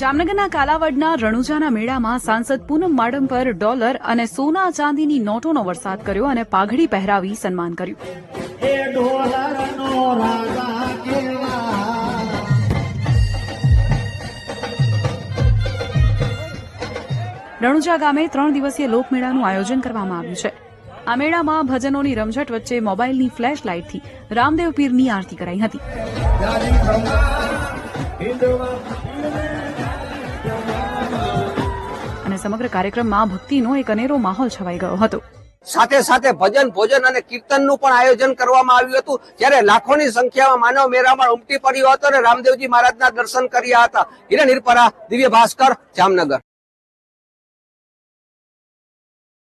જામનગરના કાલાવડના રણુજાના મેળામાં સાંસદ પૂનમ માડમ પર ડોલર અને સોના ચાંદીની નોટોનો વરસાદ કર્યો અને પાઘડી પહેરાવી સન્માન કર્યું. રણુજા ગામે 3 દિવસીય લોકમેળાનું આયોજન કરવામાં આવ્યું છે. આ મેળામાં ભજનોની રમઝટ વચ્ચે મોબાઈલની ફ્લેશ લાઇટથી રામદેવ પીરની આરતી કરાઈ હતી. અને સમગ્ર કાર્યક્રમમાં ભક્તિનો એક અનેરો માહોલ છવાઈ ગયો હતો. સાથે સાથે ભજન, ભોજન અને કીર્તનનું પણ આયોજન કરવામાં આવ્યું હતું, જ્યારે લાખોની સંખ્યામાં માનવ મેળામાં ઉમટી પડ્યો હતો અને રામદેવજી મહારાજના દર્શન કર્યા હતા. હિરણ હિરપરા, દિવ્ય ભાસ્કર, જામનગર.